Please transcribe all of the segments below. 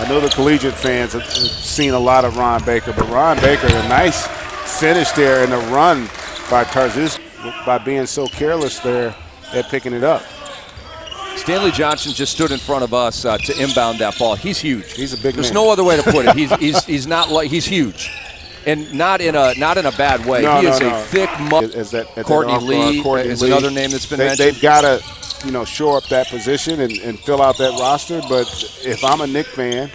I know the collegiate fans have seen a lot of Ron Baker, but Ron Baker, a nice finish there in the run by Tarzus by being so careless there at picking it up. Stanley Johnson just stood in front of us to inbound that ball. He's huge. He's a big There's man. no other way to put it. He's not like he's huge, and not in a bad way. No, he is no. a thick Courtney Lee is another name that's been mentioned. They've got to, shore up that position and fill out that roster. But if I'm a Knicks fan,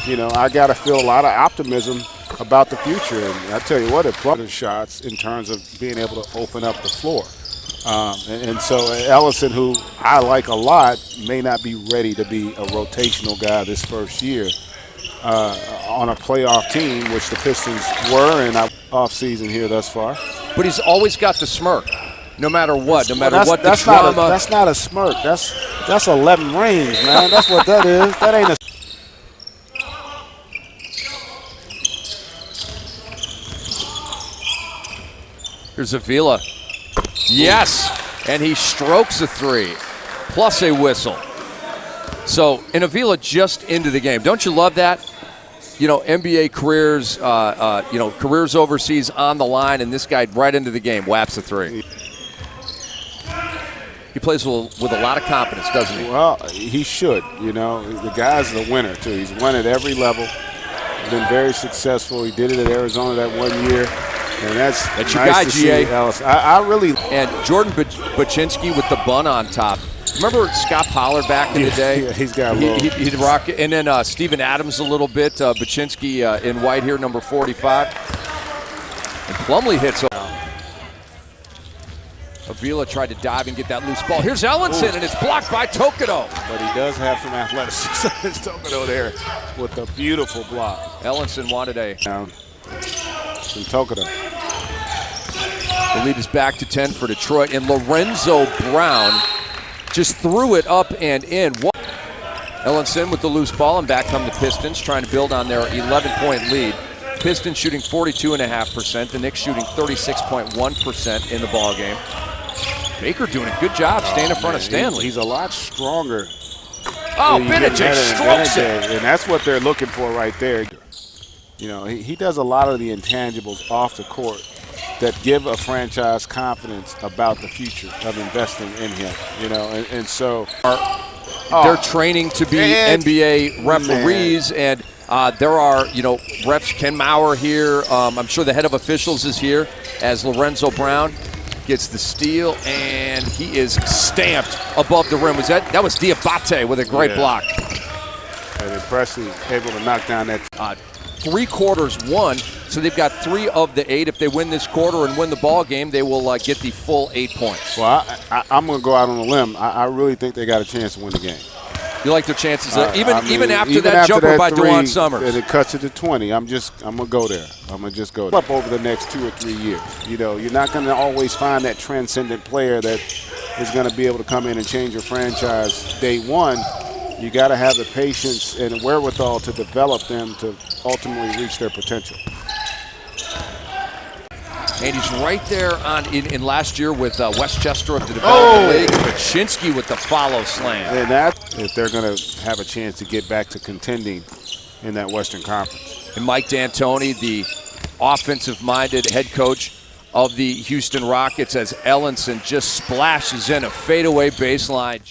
I got to feel a lot of optimism about the future. And I tell you what, it plugged shots in terms of being able to open up the floor. And so Ellison, who I like a lot, may not be ready to be a rotational guy this first year on a playoff team, which the Pistons were in our offseason here thus far. But he's always got the smirk, no matter what, That's not a smirk. That's 11 rings, man. That's what that is. That ain't a. Here's Avila. Yes, and he strokes a three, plus a whistle. So, and Avila just into the game. Don't you love that? NBA careers, careers overseas on the line, and this guy right into the game, whaps a three. He plays with a lot of confidence, doesn't he? Well, he should. The guy's a winner, too. He's won at every level. He's been very successful. He did it at Arizona that 1 year. And that's nice your guy, to GA. see, Alice. I really. And Jordan Baczynski with the bun on top. Remember Scott Pollard back in the day? Yeah, he's got a little. He'd rock it. And then Steven Adams a little bit. Baczynski in white here, number 45. And Plumlee hits. Avila tried to dive and get that loose ball. Here's Ellison, and it's blocked by Tokido. But he does have some athleticism. It's Tokido there with a beautiful block. Ellison wanted a. Down. From Tokido. The lead is back to 10 for Detroit, and Lorenzo Brown just threw it up and in. Ellison with the loose ball, and back come the Pistons, trying to build on their 11-point lead. Pistons shooting 42.5%, the Knicks shooting 36.1% in the ball game. Baker doing a good job staying in front of Stanley. He's a lot stronger. Oh, Benedict strokes it. And that's what they're looking for right there. He does a lot of the intangibles off the court that give a franchise confidence about the future of investing in him. And so they're training to be NBA referees, and there are refs. Ken Maurer here. I'm sure the head of officials is here as Lorenzo Brown gets the steal, and he is stamped above the rim. That was Diabate with a great block. And impressive, able to knock down that. 3 quarters won, so they've got 3 of the 8. If they win this quarter and win the ball game, they will get the full 8 points. Well, I'm going to go out on a limb. I really think they got a chance to win the game. You like their chances, even after that jumper by DeJuan Summers. And it cuts it to 20. I'm going to go there. I'm going to just go there. Up over the next 2 or 3 years. You're not going to always find that transcendent player that is going to be able to come in and change your franchise day one. You got to have the patience and wherewithal to develop them to ultimately reach their potential. And he's right there in last year with Westchester of the Development League. Baczynski with the follow slam. And that, if they're going to have a chance to get back to contending in that Western Conference. And Mike D'Antoni, the offensive-minded head coach of the Houston Rockets, as Ellison just splashes in a fadeaway baseline.